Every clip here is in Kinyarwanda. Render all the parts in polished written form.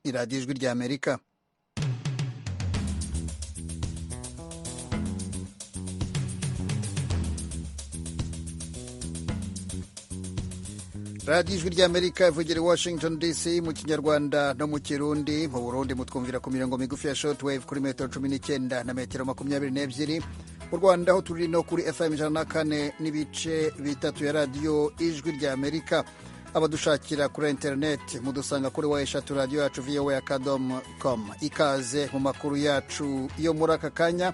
iradiyo ijwi ry'Amerika. radiyo ijwi ry'Amerika ivugira i Washington DC mu kinyarwanda no mu kirundi. Mu Burundi mutwumvira ku mirongo migufi ya shortwave kuri metero 19 na metero 22. Mu Rwanda ho turi no kuri FM 104 n'ibice bitatu ya radiyo ijwi ry'Amerika. Abadushakira kuri internet mudusanga kuri eshatu radiyo yacu voa.com. Ikaze mu makuru yacu yo muri aka kanya.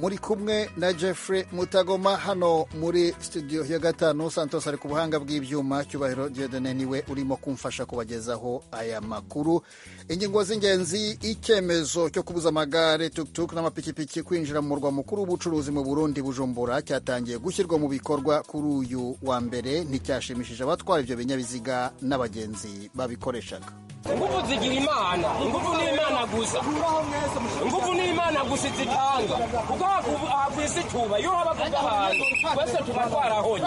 Muri kumwe na Jeffrey Mutagoma hano muri studio ya gatanu. Santos ari ku buhanga bw'ibyuma, Cyubahiro Dieudonne niwe urimo kumfasha kubagezaho aya makuru. Ingingo z'ingenzi: icyemezo cyo kubuza amagare, tuk-tuk n'amapikipiki kwinjira mu murwa mukuru w'ubucuruzi mu Burundi Bujumbura cyatangiye gushyirwa mu bikorwa kuri uyu wa mbere. Nticyashimishije abatwara ibyo binyabiziga n'abagenzi babikoreshaga. Ingufu zigira Imana, ingufu ni Imana gusa, ingufu ni Imana gusa zitanga. Kuko akwisi tuba yo abavuga hantu twese tubatwara honye.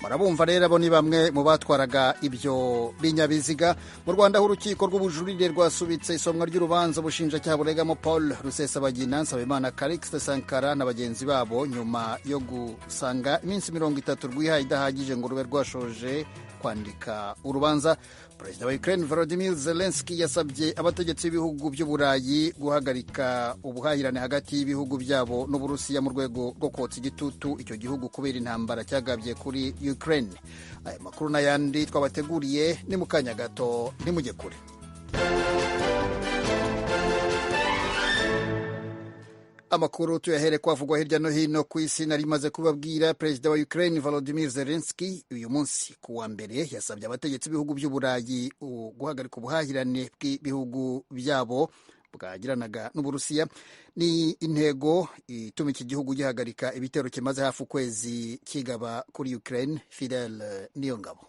Marabumva rero abo ni bamwe mu batwaraga ibyo binyabiziga. Mu Rwanda urukiko rw'ubujurire rwasubitse isomwa ry'urubanza ubushinjacyaha buregamo Paul Rusesabagina, Nsabimana Calixte Sankara na bagenzi babo nyuma yo gusanga iminsi 30 rwihaye idahagije ngo rube rwashoje kwandika urubanza. Perezida wa Ukraine Volodymyr Zelensky yasabye abategetsi b'ibihugu by'Uburayi guhagarika ubuhahirane hagati y'ibihugu byabo n'Uburusiya mu rwego rwo kotsa igitutu icyo gihugu kubera intambara cyagabye kuri Ukraine. Aya makuru n'ayandi twabateguriye ni mu kanya gato, ntimujye kure. Amakuru tuyahere kwavugwa hirya no hino ku isi. Nari maze kubabwira Perezida wa Ukraine Volodymyr Zelensky uyu munsi ku wa mbere yasabye abategetsi b'ibihugu by'Uburayi guhagarika ubuhahirane bw'ibihugu byabo bwagiranaga n'Uburusiya. Ni intego ituma iki gihugu gihagarika ibitero kimaze hafi ukwezi kigaba kuri Ukraine. Fidel Niyongabo.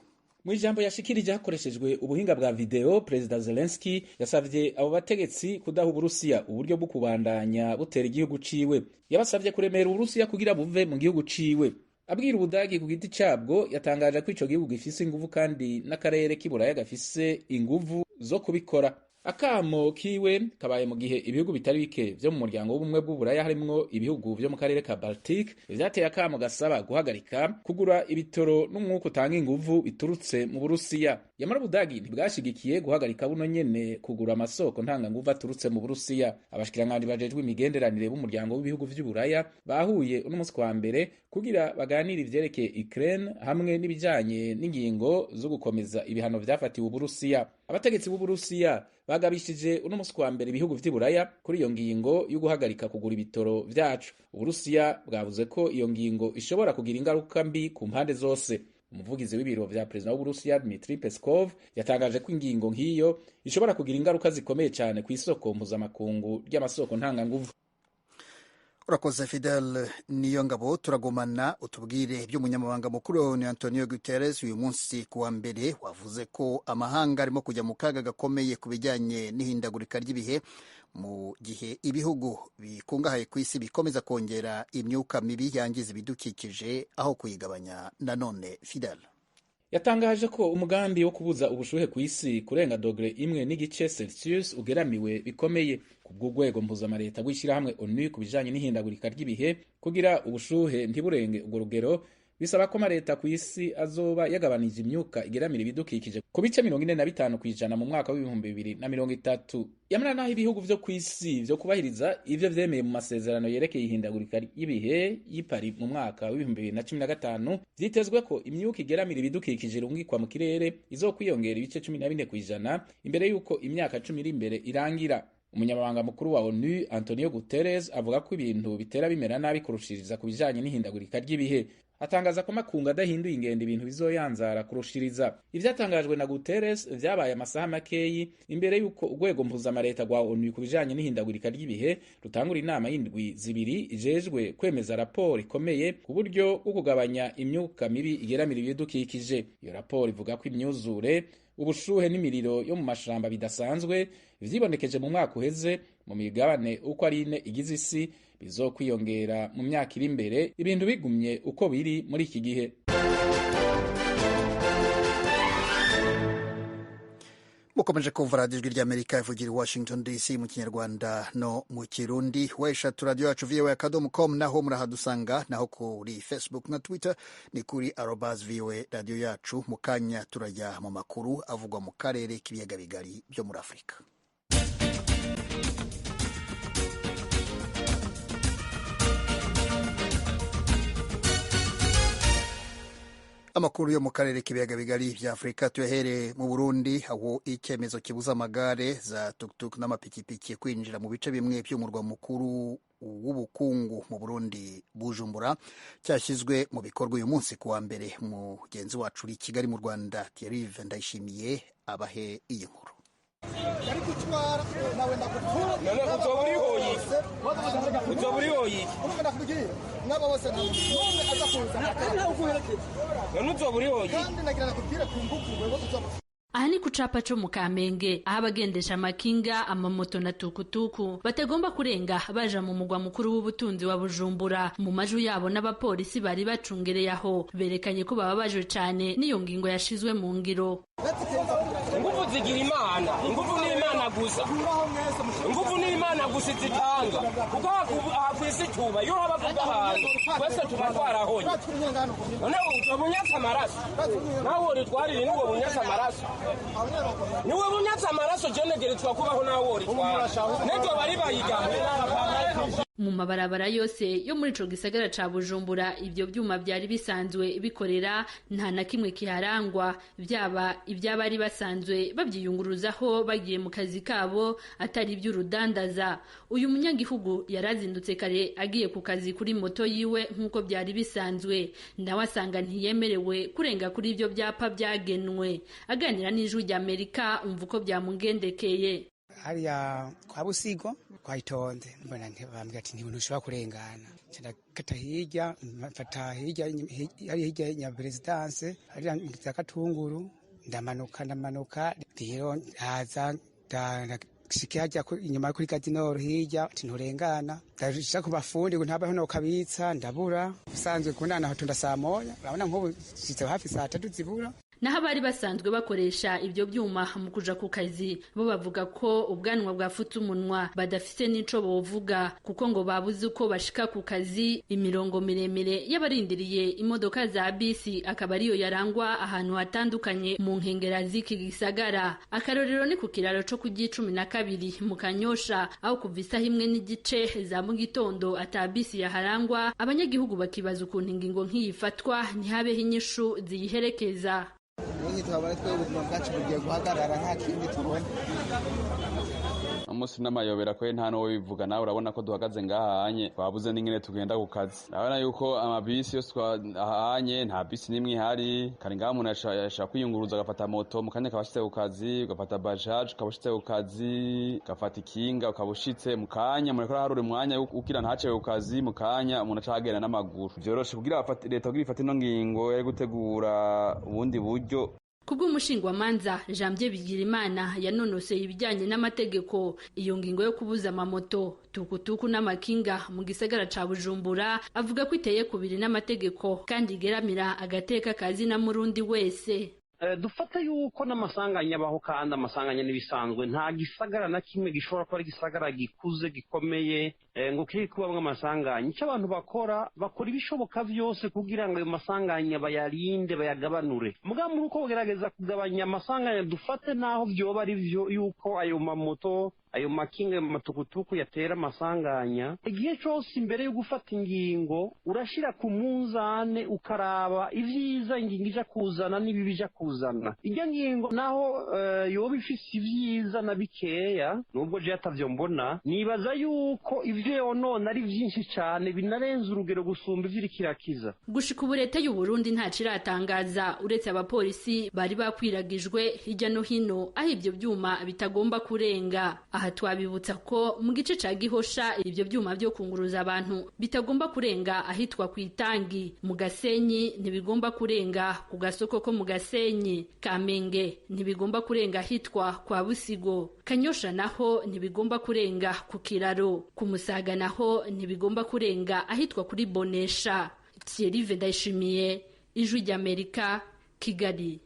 Mu ijambo yashikirije hakoreshejwe ubuhinga bwa video, Perezida Zelensky yasavye abo bategetsi kudaha Uburusiya uburyo bwo kubandanya butera igihugu ciwe. Yabasavye kuremera Uburusiya kugira buve mu gihugu ciwe. Abwira Ubudagi ku giti cabwo yatangaje ko ico gihugu gifise inguvu kandi n'akarere k'Iburaya gafise inguvu zo kubikora. Akamo kiwe kabaye mu gihe ibihugu bitari bike vyo mu muryango w'ubumwe bw'Uburaya harimwo ibihugu vyo mu karere ka Baltic vyateye akamo gasaba guhagarika kugura ibitoro n'umwuka utanga inguvu biturutse mu Burusiya. Yamara Ubudagi ntibwashigikiye guhagarika buno nyene kugura amasoko ntanga nguvu aturutse mu Burusiya. Abashikiranganje bajejwe imigenderanire b'umuryango w'ibihugu vy'Uburaya bahuye uno munsi kwa mbere kugira baganire ivyerekeye Ukraine hamwe n'ibijanye n'ingingo zo gukomeza ibihano vyafatiwe Uburusiya. Abategetsi b'Uburusiya bagabishije uno munsi kwa mbere ibihugu vy'Iburaya kuri iyo ngingo yo guhagarika kugura ibitoro vyacu. Uburusiya bwavuze ko iyo ngingo ishobora kugira ingaruka mbi ku mpande zose. Umuvugizi w'ibiro vya Perezida w'Uburusiya Dmitry Peskov yatangaje ko ingingo nk'iyo ishobora kugira ingaruka zikomeye cyane ku isoko mpuzamakungu ry'amasoko ntanganguvu. Urakoze Fidel Niyongabo. Turagomana utubwire by'umunyamabanga mukuru ni Antonio Guterres uyu munsi kuwa mbere wavuze ko amahanga arimo kujya mu kaga gakomeye ku bijyanye n'ihindagurika ry'ibihe mu gihe ibihugu bikungahaye ku isi bikomeza kongera imyuka mibi yangiza ibidukikije aho kuyigabanya. Nanone Fidel yatangaje ko umugambi wo kubuza ubushuhe ku isi kurenga dogere 1.5 Celsius ugeramiwe bikomeye. Kubw'urwego mpuzamareta rw'ishyirahamwe ONU ku bijanye n'ihindagurika ry'ibihe kugira ubushuhe ntiburenge urwo rugero, bisaba ko amareta ku isi azoba yagabanije imyuka igeramira ibidukikije ku bice 45% mu mwaka w'2030. Yamara naho ibihugu vyo ku isi vyo kubahiriza ivyo vyemeye mu masezerano yerekeye ihindagurika ry'ibihe y'Ipari mu mwaka w'2015, vyitezwe ko imyuka igeramira ibidukikije irungikwa mu kirere izokwiyongera ibice 14% imbere y'uko imyaka 10 iri imbere irangira. Umunyamabanga mukuru wa ONU Antonio Guterres avuga ko ibintu bitera bimera nabi kurushiriza ku bijanye n'ihindagurika ry'ibihe. Atangaza ko makungu adahinduye ingendo ibintu bizoyanzara kurushiriza. Ivyatangajwe na Guterres vyabaye amasaha makeyi imbere y'uko urwego mpuzamareta rwa ONU ku bijanye n'ihindagurika ry'ibihe rutangura inama y'indwi zibiri ijejwe kwemeza raporo ikomeye ku buryo bwo kugabanya imyuka mibi igeramira ibidukikije. Iyo raporo ivuga ko imyuzure, ubushuhe n'imiriro yo mu mashamba bidasanzwe vyibonekeje mu mwaka uheze mu migabane uko ari 4 igize isi bizokwiyongera mu myaka iri imbere ibintu bigumye uko biri muri iki gihe. mukomeje kumva radiyo ijwi ry'amerika ivugira i Washington DC mu kinyarwanda no mu kirundi. weshatu radiyo yacu voa.com, naho murahadusanga, naho kuri Facebook na Twitter ni kuri @voa radiyo yacu. mu kanya turajya mu makuru avugwa mu karere k'ibiyaga bigari byo muri Afurika. Amakuru yo mu karere k'ibiyaga bigari bya Afurika tuyahere mu Burundi, aho icyemezo kibuza amagare za tuktuk n'amapikipiki kwinjira mu bice bimwe by'umurwa mukuru w'ubukungu mu Burundi, Bujumbura, cyashyizwe mu bikorwa uyu munsi kuwa mbere. Mugenzi wacu uri Kigali mu Rwanda, Thierry Ndayishimiye, abahe iyi nkuru. Aha ni ku capa co mu Kamenge, aho abagendesha amakinga, amamoto na tukutuku batagomba kurenga baja mu mugwa mukuru w'ubutunzi wa Bujumbura. Mu maju yabo n'abapolisi bari bacungereye aho berekanye ko bababajwe cane n'iyo ngingo yashizwe mu ngiro. Inguvu zigira Imana, inguvu ni Imana gusa, inguvu ni Imana gusa zitanga, kuko hakwisi tuba iyo habavuga ahantu twese tuba twarahonye. None ubunyatsa amaraso nawe uritwarire, niwe bunyatsa amaraso, niwe bunyatsa amaraso, jenegeretswa kubaho nawe uritwara netwe bari bayigamwe. Mu mabarabara yose yo muri ico gisagara ca Bujumbura ibyo byuma byari bisanzwe bikorera nta na kimwe kiharangwa, byaba iby'abari basanzwe babyiyunguruzaho bagiye mu kazi kabo atari iby'urudandaza. Uyu munyagihugu yarazindutse kare agiye ku kazi kuri moto yiwe nk'uko byari bisanzwe, nawe asanga ntiyemerewe kurenga kuri ibyo byapa byagenwe. Aganira n'Ijwi ry'Amerika umva uko byamugendekeye. Hariya kwa Busigo kwayitonde mbona bambwira ati ntibintu ushobora kurengana, kata hirya mfata hirya ya presidence hariya za Katunguru, ndamanuka rero haza shikajya inyuma kuri Kadinoro hirya ati nturengana, ndashaka ku bafundi ngo ntabaho no kabitsa ndabura, usanzwe kunana hatunda saa moya, urabona nk'ubu shitse hafi saa 3 zibura. Naho abari basanzwe bakoresha ibyo byuma mu kuja ku kazi bo bavuga ko ubwanwa bwafutse umunwa, badafise n'ico bovuga kuko ngo babuze uko bashika ku kazi. Imirongo miremire y'abarindiriye imodoka za bisi akaba ariyo yarangwa ahantu hatandukanye mu nkengera z'iki gisagara. Akarorero ni ku kiraro co ku G12 mu Kanyosha, aho kuva isaha 1:30 za mu gitondo ata bisi yaharangwa. Abanyagihugu bakibaza ukuntu ingingo nk'iyifatwa ntihabeho inyishu ziyiherekeza. Ubundi twabona twe ubuzima bwacu bugiye guhagarara nta kindi tubona. Umunsi n'amayobera ko nta no bivuga, nawe urabona ko duhagaze ngahanye twabuze n'ingene tugenda ku kazi. Urabona yuko amabisi yose twahanye nta bisi nimwe ihari, kandi ngaho umuntu ashaka kwiyunguruza agafata moto mu kanya kabashitse ku kazi, ugafata bajaje ukabashitse ku kazi, ugafata ikinga ukabushitse mu kanya, muri ko harure umwanya ukira ntace ku kazi mu kanya umuntu acagenda n'amaguru. Byoroshe kugira leta kugira ifate ino ngingo yo gutegura ubundi buryo. Kubw'umushingwamanza Janvier Bigirimana yanonoseye ibijyanye n'amategeko, iyo ngingo yo kubuza amamoto, tukutuku n'amakinga mu gisagara ca Bujumbura avuga ko iteye kubiri n'amategeko kandi igeramira agateka kazi na murundi wese. Dufata yuko n'amasanganya abaho, kandi amasanganya n'ibisanzwe, nta gisagara na kimwe gishobora kuba ari gisagara gikuze gikomeye ngo kiri kubamwe amasanganya. Icyo abantu bakora ibishoboka byose kugira ngo ayo masanganya bayarinde bayagabanure. Muga muri uko kugerageza kugabanya amasanganya, dufate naho byoba ari byo yuko ayo mamoto, ayo makinga, ayo matukutuku yatera amasanganya, igihe cyose imbere yo gufata ingingo urashira ku munzane ukaraba ivyiza ingingo ija kuzana n'ibibi ija kuzana. Iryo ngingo naho yoba ifise ivyiza na bikeya, nubwo je atavyo mbona, nibaza yuko ivyo yonona ari vyinshi cyane binarenza urugero gusumba ivy'ikirakiza. Gushika ubu leta y'u Burundi nta ciratangaza uretse abapolisi bari bakwiragijwe hirya no hino aho ibyo byuma bitagomba kurenga. Aha twabibutsa ko mu gice ca Gihosha ibyo byuma byo kunguruza abantu bitagomba kurenga ahitwa ku Itangi, mu Gasenyi ntibigomba kurenga ku gasoko ko mu Gasenyi, Kamenge ntibigomba kurenga ahitwa kwa Busigo, Kanyosha naho ntibigomba kurenga ku kiraro, ku Musaga naho ntibigomba kurenga ahitwa kuri Bonesha. Thierry Ndayishimiye, Ijwi ry'Amerika, Kigali.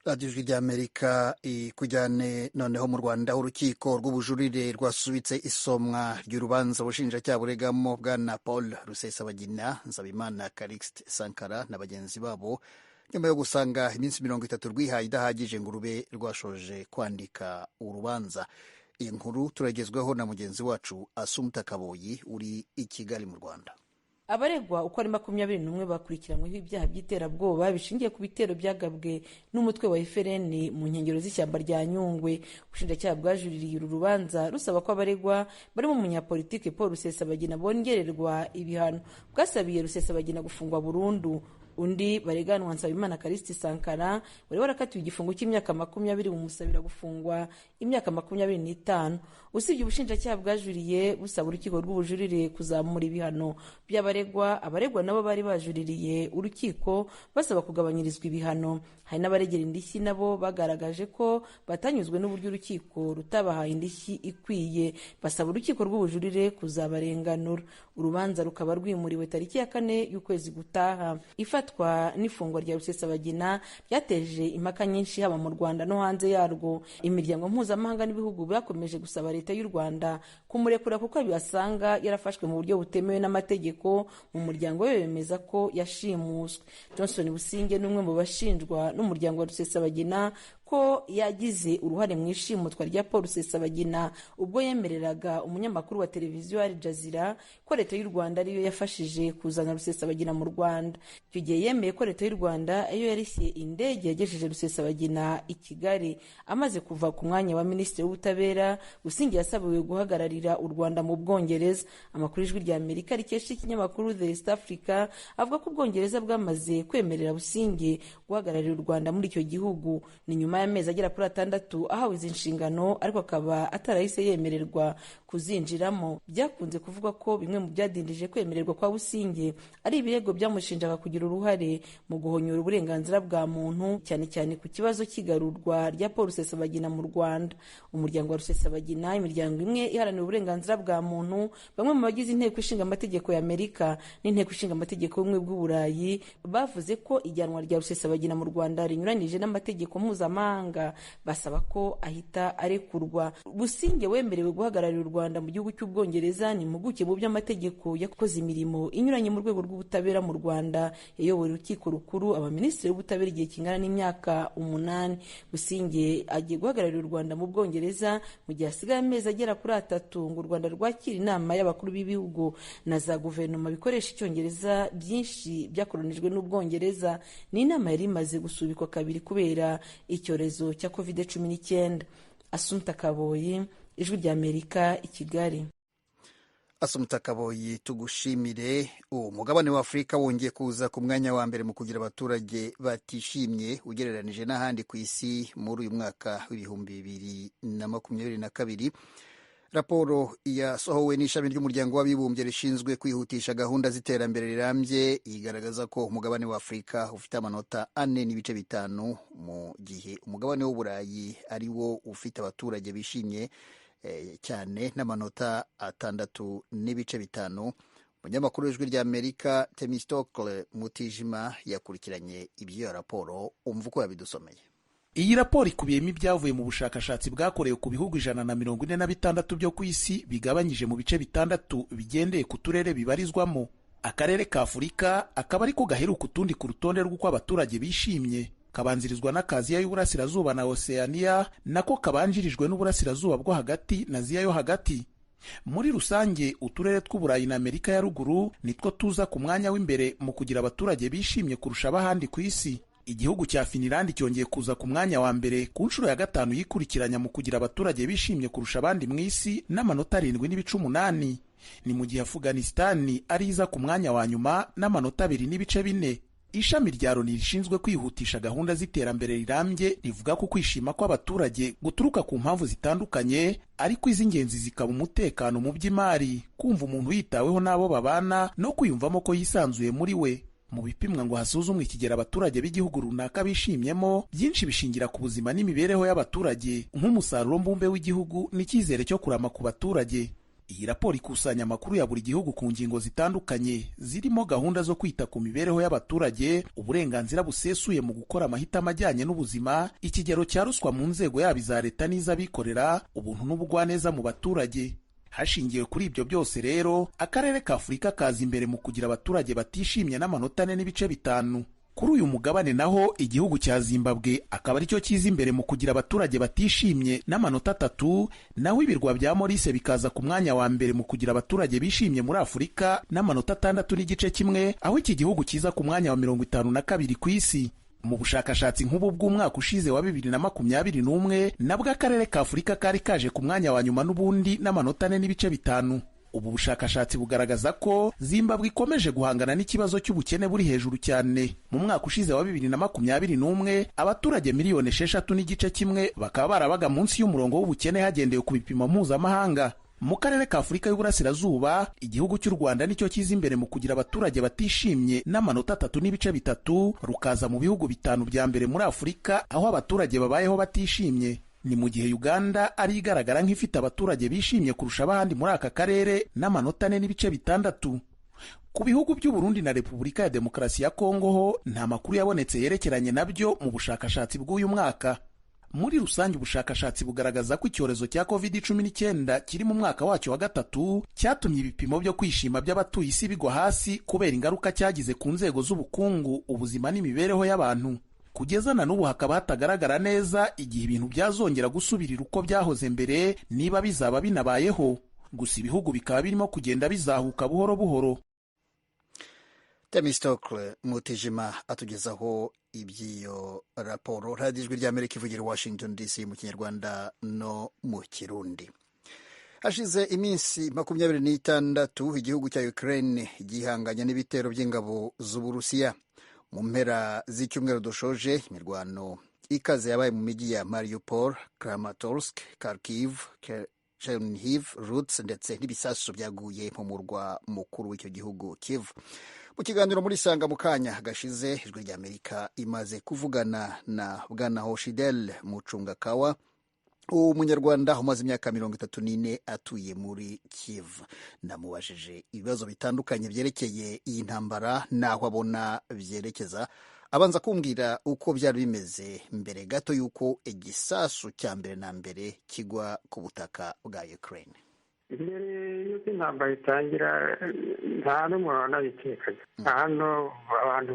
radiyo ijwi ry'amerika ikujyane noneho mu Rwanda. urukiko rw'ubujurire rwasubitse isomwa ry'urubanza ubushinjacyaha buregamo bwana Paul Rusesabagina, Nsabimana Callixte Sankara na bagenzi babo nyuma yo gusanga iminsi 30 rwihaye idahagije ngo rube rwashoje kwandika urubanza. iyi nkuru turagezweho na mugenzi wacu Asumta Kaboyi uri i Kigali mu Rwanda. abaregwa uko ari 21 bakurikiranyweho ibyaha by'iterabwoba bishingiye ku bitero byagabwe n'umutwe wa FRN mu nkengero z'ishyamba rya Nyungwe. ubushinjacyaha bwajuririye uru rubanza rusaba ko abaregwa barimo umunyapolitike Paul Rusesabagina bongererwa ibihano. bwasabiye Rusesabagina gufungwa burundu. undi bareganwa Nsabimana Callixte Sankara wari warakatiwe igifungo cy'imyaka 20 bumusabira gufungwa imyaka 25. usibye ubushinjacyaha bwajuriye busaba urukiko rw'ubujurire kuzamura ibihano by'abaregwa. abaregwa nabo bari bajuririye urukiko basaba kugabanyirizwa ibihano. hari n'abaregera indishyi nabo bagaragaje ko batanyuzwe n'uburyo urukiko rutabahaye indishyi ikwiye, basaba urukiko rw'ubujurire kuzabarenganura. urubanza rukaba rwimuriwe tariki ya 4 y'ukwezi gutaha. ifatwa n'ifungwa rya Rusesabagina byateje impaka nyinshi haba mu Rwanda no hanze yarwo. imiryango mpuzamahanga n'ibihugu byakomeje gusaba leta y'u Rwanda kumurekura kuko bibasanga yarafashwe mu buryo butemewe n'amategeko. mu muryango we bemeza ko yashimuswe. Johnson Businge n'umwe mu bashinjwa n'umuryango wa Rusesabagina ko yagize uruhare mu ishimutwa rya Paul Rusesabagina ubwo yemereraga umunyamakuru wa televiziyo Al Jazeera ko leta y'u Rwanda ariyo yafashije kuzana Rusesabagina mu Rwanda. icyo gihe yemeye ko leta y'u Rwanda iyo yarishye indege yagejeje Rusesabagina i Kigali. amaze kuva ku mwanya wa minisitiri w'ubutabera, Businge yasabiwe guhagararira u Rwanda mu Bwongereza. amakuru y'ijwi rya Amerika rikesha ikinyamakuru The East Africa avuga ko Ubwongereza bwamaze kwemerera Businge guhagararira u Rwanda muri icyo gihugu. ni nyuma y'amezi agera kuri 6 ahawe izi nshingano, ariko akaba atarahise yemererwa kuzinjiramo. byakunze kuvuga ko bimwe mu byadindije kwemererwa kwa Businge ari ibirego byamushinjaga kugira uruhare mu guhonyora uburenganzira bwa muntu, cyane cyane ku kibazo cy'igarurwa rya Paul Rusesabagina mu Rwanda. umuryango wa Rusesabagina, imiryango imwe iharanira uburenganzira bwa muntu, bamwe mu bagize inteko ishinga amategeko ya Amerika n'inteko ishinga amategeko y'ubumwe bw'Uburayi bavuze ko ijyanwa rya Rusesabagina mu Rwanda rinyuranije n'amategeko mpuzamahanga, basaba ko ahita arekurwa. Businge wemerewe guhagararira u Rwanda mu gihugu cy'Ubwongereza ni impuguke mu by'amategeko, yakoze imirimo inyuranye mu rwego rw'ubutabera mu Rwanda, yayoboye urukiko rukuru, abaminisitiri w'ubutabera igihe kingana n'imyaka 8. Businge agiye guhagararira u Rwanda mu Bwongereza mu gihe hasigaye amezi agera kuri 3 ngo u Rwanda rwakira inama y'abakuru b'ibihugu na za guverinoma bikoresha icyongereza byinshi byakoronijwe n'Ubwongereza. ni inama yari imaze gusubikwa kabiri kubera icyorezo cya COVID-19. Asumta Kaboyi, ijwi rya Amerika, i Kigali. Asumta Kaboyi, tugushimire. umugabane wa Afurika wongeye kuza ku mwanya wa mbere mu kugira abaturage batishimye ugereranije n'ahandi ku isi muri uyu mwaka w'2022. raporo yasohowe n'ishami ry'umuryango w'abibumbye rishinzwe kwihutisha gahunda z'iterambere rirambye igaragaza ko umugabane wa Afurika ufite amanota 4.5 mu gihe umugabane w'Uburayi ari wo ufite abaturage bishimye cyane n'amanota 6.5. umunyamakuru w'ijwi rya Amerika Temistokle Mutijima yakurikiranye iby'iyo raporo, umva uko yabidusomeye. iyi raporo ikubiyemo ibyavuye mu bushakashatsi bwakorewe ku bihugu 146 byo ku isi bigabanyije mu bice 6 bigendeye ku turere bibarizwamo. akarere ka Afurika akaba ariko gaheruka utundi ku rutonde rw'uko abaturage bishimye, kabanzirizwa n'Akaziya y'Uburasirazuba na Oceania, nako kabanjirijwe n'Uburasirazuba bwo hagati na Aziya yo hagati. muri rusange uturere tw'Uburayi na Amerika ya ruguru nitwo tuza ku mwanya w'imbere mu kugira abaturage bishimye kurusha abahandi ku isi. igihugu cya Finland cyongeye kuza ku mwanya wa mbere ku nshuro ya 5 yikurikiranya mu kugira abaturage bishimye kurusha abandi mu isi n'amanota 7.8. ni mu gihe Afghanistan ari iza ku mwanya wa nyuma n'amanota 2.4. ishami rya Loni rishinzwe kwihutisha gahunda z'iterambere rirambye rivuga ko kwishima kw'abaturage guturuka ku mpamvu zitandukanye, ariko iz'ingenzi zikaba umutekano mu by'imari, kumva umuntu yitaweho n'abo babana no kwiyumvamo ko yisanzuye muri we. mu bipimwa ngo hasuzumwe ikigero abaturage b'igihugu runaka bishimyemo, byinshi bishingira ku buzima n'imibereho y'abaturage nk'umusaruro mbumbe w'igihugu n'icyizere cyo kurama ku baturage. Iyi raporo ikusanya amakuru ya buri gihugu ku ngingo zitandukanye zirimo gahunda zo kwita ku mibereho y'abaturage, uburenganzira busesuye mu gukora amahitamo ajyanye n'ubuzima, ikigero cya ruswa mu nzego yaba iza leta n'iz'abikorera, ubuntu n'ubugwaneza mu baturage. Hashingiwe kuri ibyo byose rero, akarere ka Afurika kaza imbere mu kugira abaturage batishimye n'amanota 4.5. Kuri uyu mugabane naho igihugu cya Zimbabwe akaba aricyo kiza imbere mu kugira abaturage batishimye n'amanota 3, naho ibirwa bya Maurice bikaza ku mwanya wa mbere mu kugira abaturage bishimye muri Afurika n'amanota 6.1, aho iki gihugu kiza ku mwanya wa 52 ku isi. Mu bushakashatsi nk'ubu bw'umwaka ushize wa 2021 nabwo akarere ka Afurika kari kaje ku mwanya wa nyuma n'ubundi n'amanota 4.5. Ubu bushakashatsi bugaragaza ko Zimbabwe ikomeje guhangana n'ikibazo cy'ubukene buri hejuru cyane. Mu mwaka ushize wa 2021 abaturage miliyoni 6.1 bakaba barabaga munsi y'umurongo w'ubukene hagendewe ku bipimo mpuzamahanga. Mu karere ka Afurika y'Uburasirazuba, igihugu cy'u Rwanda nicyo kiza imbere mu kugira abaturage batishimye n'amanota 3.3, rukaza mu bihugu 5 bya mbere muri Afurika aho abaturage babayeho batishimye. Ni mu gihe Uganda ari igaragara nk'ifite abaturage bishimye kurusha abandi muri aka karere n'amanota 4.6. Ku bihugu by'u Burundi na Repubulika ya Demokarasi ya Kongo ho nta makuru yabonetse yerekeranye nabyo mu bushakashatsi bw'uyu mwaka. Muri rusange ubushakashatsi bugaragaza ko icyorezo cya COVID-19 kiri mu mwaka wacyo wa 3 cyatumye ibipimo byo kwishima by'abatuye isi bigwa hasi kubera ingaruka cyagize ku nzego z'ubukungu, ubuzima n'imibereho y'abantu. Kugeza na n'ubu hakaba hatagaragara neza igihe ibintu byazongera gusubirira uko byahoze mbere, niba bizaba binabayeho. Gusa ibihugu bikaba birimo kugenda bizahuka buhoro buhoro. Temistokle Mutijima atugezaho iby'iyo raporo. Radio Ijwi ry'Amerika ivugira Washington DC mu Kinyarwanda no mu Kirundi. Hashize iminsi 26 igihugu cya Ukraine gihanganye n'ibitero by'ingabo z'Uburusiya. Mu mpera z'icyumweru dushoje, imirwano ikaze yabaye mu mijyi ya Mariupol, Kramatorsk, Kharkiv, Chernihiv, Rutsk ndetse n'ibisasu byaguye mu murwa mukuru w'icyo gihugu Kiev. Mu kiganiro muri Sanga mu kanya gashize, Ijwi ry'Amerika imaze kuvugana na Bwana Hoshidel Mucungakawa, umunyarwanda umaze imyaka 34 atuye muri Kiev. Namubajije ibibazo bitandukanye byerekeye iyi ntambara n'aho abona byerekeza. Abanza kumbwira uko byari bimeze mbere gato y'uko igisasu cya mbere na mbere kigwa ku butaka bwa Ukraine. Mbere y'uko intambara itangira nta n'umwe wanabitekaga. Hano abantu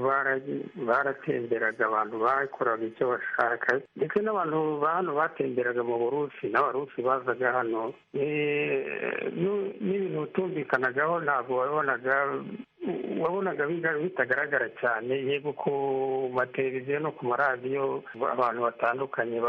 baratemberaga, abantu bakoraga icyo bashaka, ndetse n'abantu hano batemberaga mu Burusi, n'Abarusi bazaga hano. N'ibintu utumvikanagaho ntabwo wabonaga bitagaragara cyane. Yego ku mateleviziyo no ku maradiyo abantu batandukanye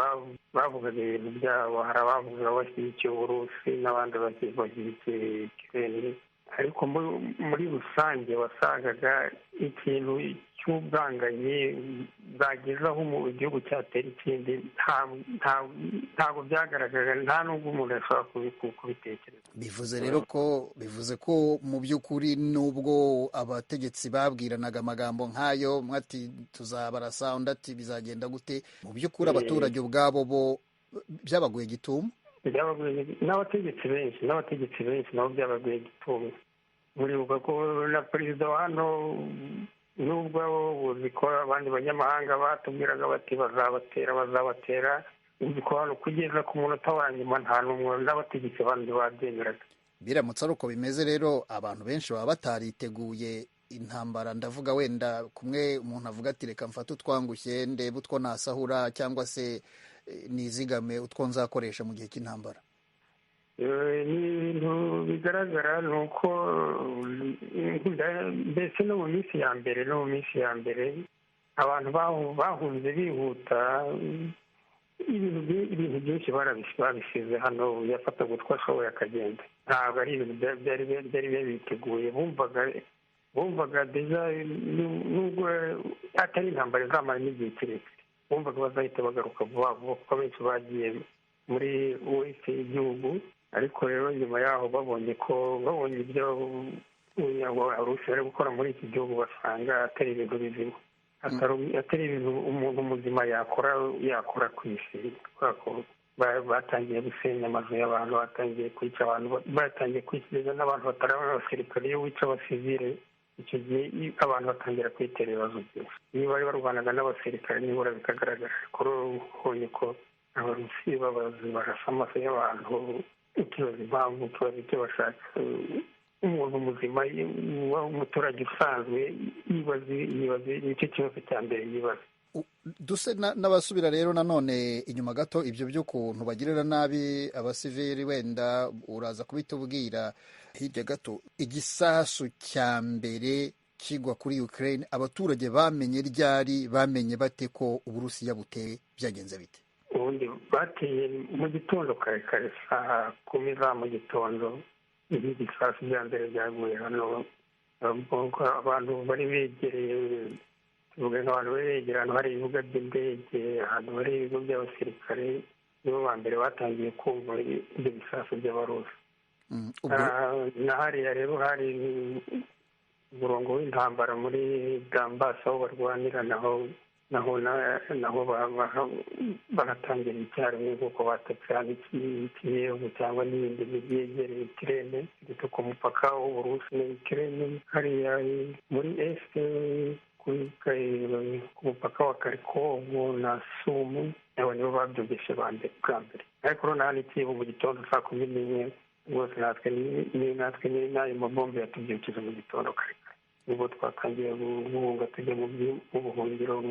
bavugaga ibintu byabo. Hari abavuga bashyigikiye Uburusi n'abandi bashyigikiye Ukraine, ariko muri rusange wasangaga ikintu cy'ubwanganye bwagezaho mu gihugu cyatera ikindi ntabwo byagaragara, nta n'ubwo umuntu ashobora kubitekereza. bivuze ko mu by'ukuri nubwo abategetsi babwiranaga amagambo nk'ayo, mwati tuzabarasa, undi ati bizagenda gute, mu by'ukuri abaturage ubwabo bo byabaguye gitumo. N'abategetsi benshi nabo byabaguye gitumo. Muribuka ko na perezida wa hano nubwo uzi ko abandi banyamahanga batubwiraga bati bazabatera, uzi ko hano kugeza ku munota wa nyuma nta n'umwe n'abategetsi bandi babyemeraga. Biramutse ari uko bimeze rero, abantu benshi baba batariteguye intambara. Ndavuga wenda kumwe umuntu avuga ati reka mfate utwangushye ndebe utwo nasahura, cyangwa se nizigame utwo nzakoresha mu gihe cy'intambara. Ni ibintu bigaragara ni uko mbese no mu minsi ya mbere abantu bahunze bihuta, ibintu byinshi babisize hano, yafataga utwo ashoboye akagenda. Ntabwo ari ibintu byari biteguye. Bumvaga deja nubwo atari intambara izamara n'igihe kirekire, bumvaga bazahita bagaruka vuba vuba kuko benshi bagiye muri wese y'igihugu. Ariko rero nyuma yaho babonye ibyo Abarusi bari gukora muri iki gihugu, basanga atari ibintu bizima, atari ibintu umuntu muzima yakora ku isi. batangiye gusenya amazu y'abantu, batangiye kwica abantu, batangiye kwikiriza n'abantu batari abasirikare. Iyo wica abasivile icyo gihe abantu batangira kwitera ibibazo byinshi. Iyo bari barwanaga n'abasirikare nibura bikagaragara kuri ubonye ko abarusi barasa amaso y'abantu, ikibazo impamvu, ikibazo icyo bashaka. Umuntu muzima umuturage usanzwe yibaza nicyo kibazo cya mbere yibaza. Duse n'abasubira rero nanone inyuma gato, ibyo by'ukuntu bagirira nabi abasivili wenda uraza kubitubwira hirya gato. Igisasu cya mbere kigwa kuri Ukraine abaturage bamenye ryari, bamenye bate ko Uburusiya buteye, byagenze bite? Ubundi bateye mu gitondo kare kare saa 10 za mu gitondo. Ibi bisasu bya mbere byaguye hano, abantu bari begereye, tuvuga nk'abantu bari begereye ahantu hari ibibuga by'indege, ahantu hari ibigo by'abasirikare, nibo ba mbere batangiye kumva ibyo bisasu by'abarusi. Na hariya rero hari umurongo w'intambara muri Donbass aho barwanira, naho baratangira icyarimwe nk'uko batatse hano Kiyevu cyangwa n'ibindi mijyi yegereye Ukraine, ndetse ku mupaka w'Uburusi na Ukraine hariya muri este ku mupaka wa Kharkov na Sumu, abo nibo babyumvise bwa mbere. Ariko noneho hano Kiyevu mu gitondo saa 11 rwose natwe n'ayo mabombe yatubyukije mu gitondo kare kare. Ubwo twatangiye guhunga tujya mu buhungiro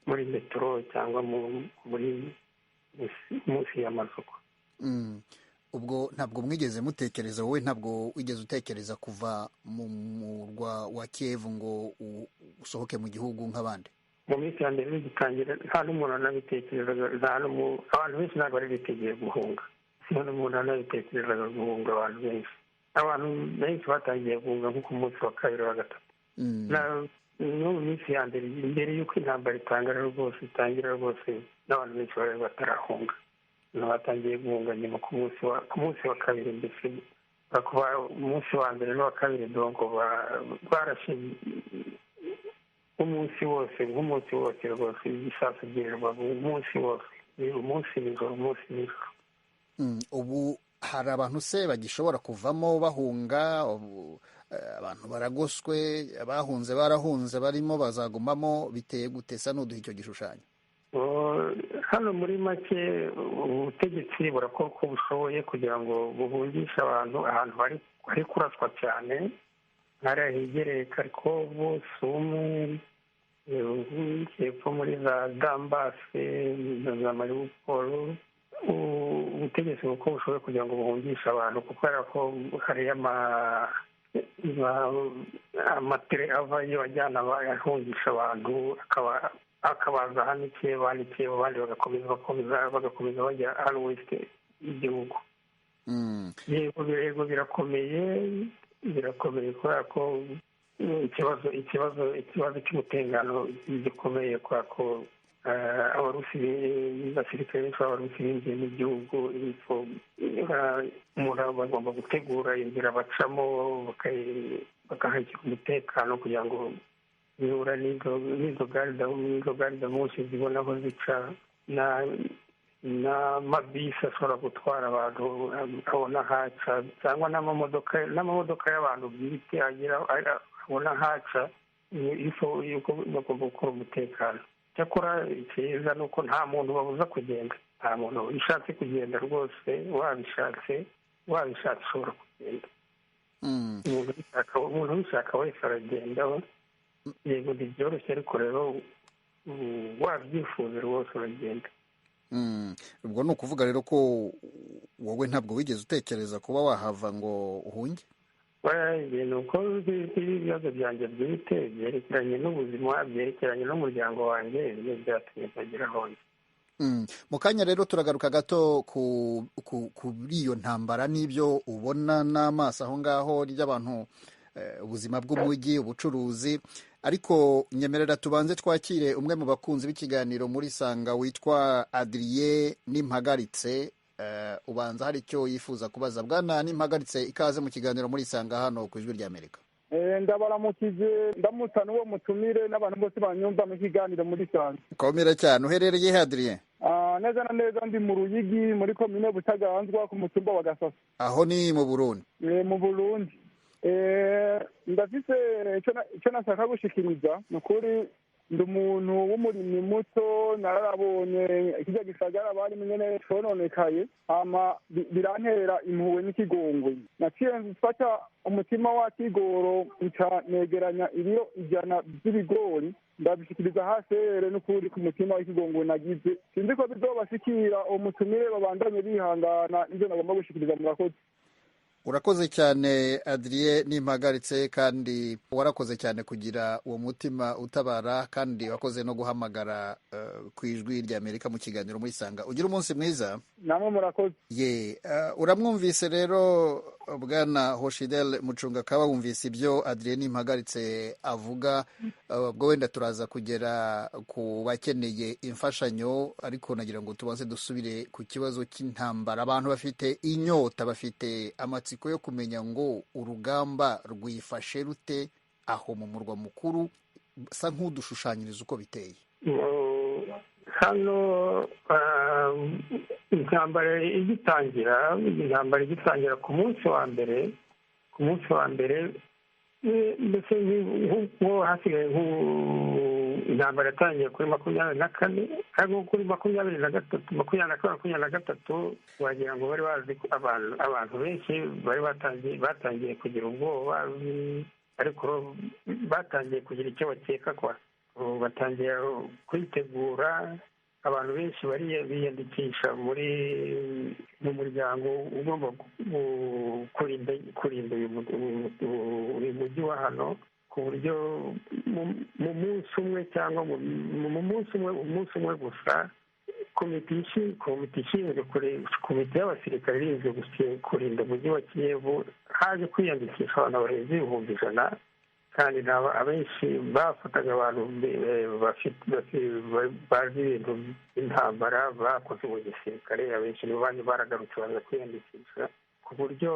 muri metro cyangwa muri munsi y'amasoko. Ubwo ntabwo mwigeze mutekereza, wowe ntabwo wigeze utekereza kuva mu murwa wa Kiev ngo usohoke mu gihugu nk'abandi? Mu minsi ya mbere bigitangira nta n'umuntu anabitekerezaga, abantu benshi ntabwo bari biteguye guhunga. Nta n'umuntu anabitekerezaga guhunga. Abantu benshi batangiye guhunga nko ku munsi wa kabiri wa gatatu. No mu minsi ya mbere mbere y'uko intambara itangira rwose n'abantu benshi bari batarahunga, batangiye guhunga nyuma ku munsi wa kabiri. Mbese kuva umunsi wa mbere n'uwa kabiri donko barashe umunsi wose rwose ibisasu byirirwa umunsi wose, umunsi nijoro. Ubu hari abantu se bagishobora kuvamo bahunga? Abantu baragoswe, abahunze barahunze, barimo bazagumamo, biteye gutesa n'uduha icyo gishushanyo? Hano muri make ubutegetsi burakora uko bushoboye kugira ngo buhungishe abantu ahantu hari kuraswa cyane, hariya hegereye Kharkov, Sumu, hepfo muri za Donbass na za Mariupol. Ubutegetsi uko bushoboye kugira ngo buhungishe abantu, kuko hari amatere avayo ajyana ahungisha abantu, akabaza hano Kiyevu, abandi bagakomeza bajya hano weste y'igihugu. Yego birakomeye kubera ko ikibazo cy'umutekano gikomeye, kubera ko abasirikare benshi b'abarusi binjiye mu gihugu. Umuntu bagomba gutegura inzira bacamo, bakahashyira umutekano kugira ngo bihura n'izo garida munsi zibona aho zica, n'amabisi ashobora gutwara abantu abona haca, cyangwa n'amamodoka y'abantu bwite abona haca. Bagomba gukora umutekano. Cyakora icyiza ni uko nta muntu babuza kugenda, nta muntu ushatse kugenda rwose, wabishatse ushobora kugenda. Umuntu ubishaka wese aragenda. Yego ntibyoroshye, ariko rero wabyifuza rwose uragenda. Ubwo ni ukuvuga rero ko wowe ntabwo wigeze utekereza kuba wahava ngo uhunge? Ni uko ibibazo byanjye bwite byerekeranye n'ubuzima, byerekeranye n'umuryango wanjye, ibyo byatumye ntagera aho njya. Mu kanya rero turagaruka gato kuri iyo ntambara n'ibyo ubona n'amaso aho ngaho ry'abantu, ubuzima bw'umujyi, ubucuruzi. Ariko nyemerera tubanze twakire umwe mu bakunzi b'ikiganiro muri Sanga witwa Adrien Nimpagaritse. Ubanza hari icyo yifuza kubaza. Bwana Nimpagaritse, ikaze mu kiganiro muri Sanga hano ku Ijwi ry'Amerika. Ndabaramukije, ndamutsa n'uwo mutumire n'abantu bose banyumva mu kiganiro muri Sanga. Komera cyane. Uherereye he Adrien? neza na neza ndi mu Ruyigi muri komine Butaganzwa ku mutumba wa Gasasa. Aho ni mu Burundi? Mu Burundi. Ndafise icyo nashaka gushikiriza ni ukuri ndi umuntu w'umurimyi muto narabonye ikijya gisagara bari nyene cononekaye hama birantera impuhwe n'ikigongwe naciye mfata umutima wa kigoro nca negeranya ibiro 100 by'ibigori ndabishikiriza hasere n'ukuri ku mutima w'ikigongwe nagize sinzi ko bizobashikira umutumire babandanye bihangana ivyo nagomba gushikiriza murakoze. Urakoze cyane Adrien Nimpagaritse, kandi warakoze cyane kugira uwo mutima utabara, kandi wakoze no guhamagara ku ijwi rya Amerika mu kiganiro muri Sanga. Ugira umunsi mwiza. Namwe murakoze. Uramwumvise rero Bwana Hoshidel Muchungakawa, wumvise ibyo Adrien Nimpagaritse avuga. Ubwo wenda turaza kugera ku bakeneye imfashanyo, ariko nagira ngo tubanze dusubire ku kibazo cy'intambara. Abantu bafite inyota, bafite amatsiko yo kumenya ngo urugamba rwifashe rute aho mu murwa mukuru, sa nk'udushushanyiriza uko biteye. Hano intambara igitangira ku munsi wa mbere mbese nk'uwo hasigaye intambara yatangiye kuri 24 ariko kuri 23 24 wagira ngo bari bazi abantu benshi bari batangiye kugira ubwoba, ariko batangiye kugira icyo bakeka kwa batangiye kwitegura. Abantu benshi biyandikisha mu muryango ugomba kurinda uyu mujyi wa hano, ku buryo mu munsi umwe cyangwa mu munsi umwe gusa komite ishinzwe komite y'abasirikare irinzwe kurinda umujyi wa Kiyevu haje kwiyandikisha abantu barenze 100,000, kandi abenshi bafataga abantu bazi ibintu by'intambara bakoze mu gisirikare. Abenshi nibo bandi baragarutse baza kwiyandikisha, ku buryo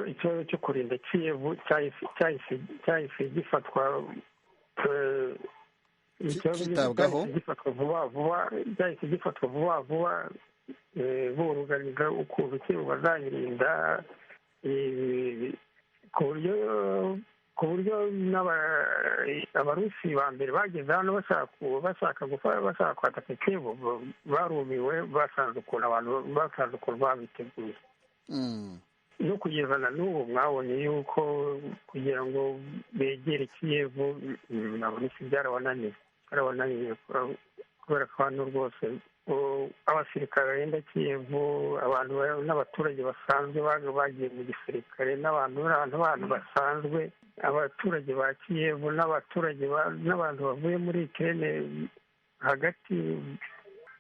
ikibazo cyo kurinda Kiyevu cyahise gifatwa vuba vuba buruganiza ukuntu Kiyevu bazayirinda, ku buryo abarusi ba mbere bageze hano bashaka kwataka Kiyevu barumiwe, basanze ukuntu babiteguye. No kugeza na n'ubu mwabonye yuko kugira ngo begere Kiyevu abarusi byarabananiye kubera ko hano rwose abasirikare barenda Kiyevu, abantu n'abaturage basanzwe bagiye mu gisirikare, n'abantu basanzwe, abaturage ba Kiyevu n'abantu bavuye muri Ukraine hagati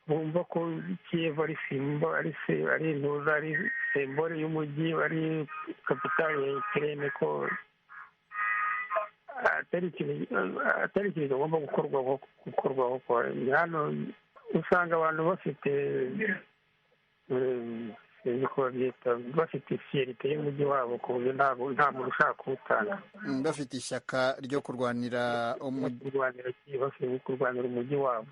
bumva ko Kiyevu ari intuza, ari sembole y'umujyi, ari kapitale ya Ukraine, ko atari ikintu kigomba gukorwaho. Hano usanga abantu bafite fiyerite y'umujyi wabo, ku buryo nta muntu ushaka kuwutanga, bafite ishyaka ryo kurwanira umujyi wabo.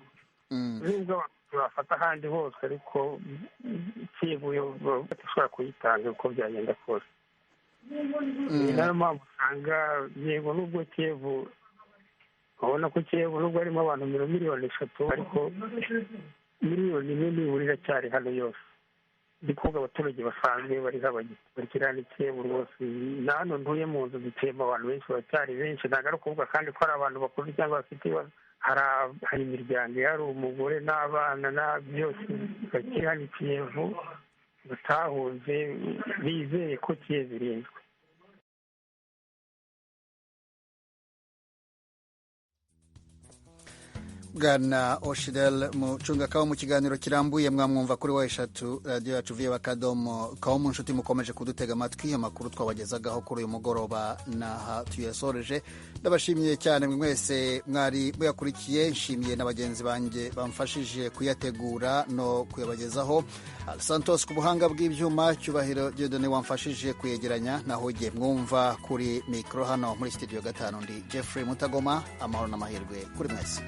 Nubwo bafata ahandi hose, ariko Kiyevu bashobora kuyitanga uko byagenda kose. Niyo mpamvu usanga yego nubwo Kiyevu ubona ko Kiyevu nubwo harimo abantu 3,000,000, ariko 1,000,000 nibura iracyari hano yose. Ndi kuvuga abaturage basanzwe bari kirani Kiyevu rwose. Na hano ntuye mu nzu zituyemo abantu benshi, bacyari benshi. Ntabwo ari ukuvuga kandi ko ari abantu bakuru cyangwa bafite ibibazo. Hari imiryango, hari umugore n'abana byose bakiri hano Kiyevu batahunze, bizeye ko Kiyevu irinzwe. Bwana Hoshidel Muchungakawa mu kiganiro kirambuye mwamwumva kuri eshatu radio yacu VOA.com. Nshuti mukomeje kudutega amatwi, amakuru twabagezagaho kuri uyu mugoroba naha tuyasoreje. Ndabashimiye cyane mwese mwari muyakurikiye, nshimiye n'abagenzi banjye bamfashije kuyategura no kuyabagezaho. Santos ku buhanga bw'ibyuma, Cyubahiro Dieudonné wamfashije kuyegeranya, naho jye mwumva kuri mikro hano muri studio 5 ndi Jeffrey Mutagoma. Amahoro n'amahirwe kuri mwese.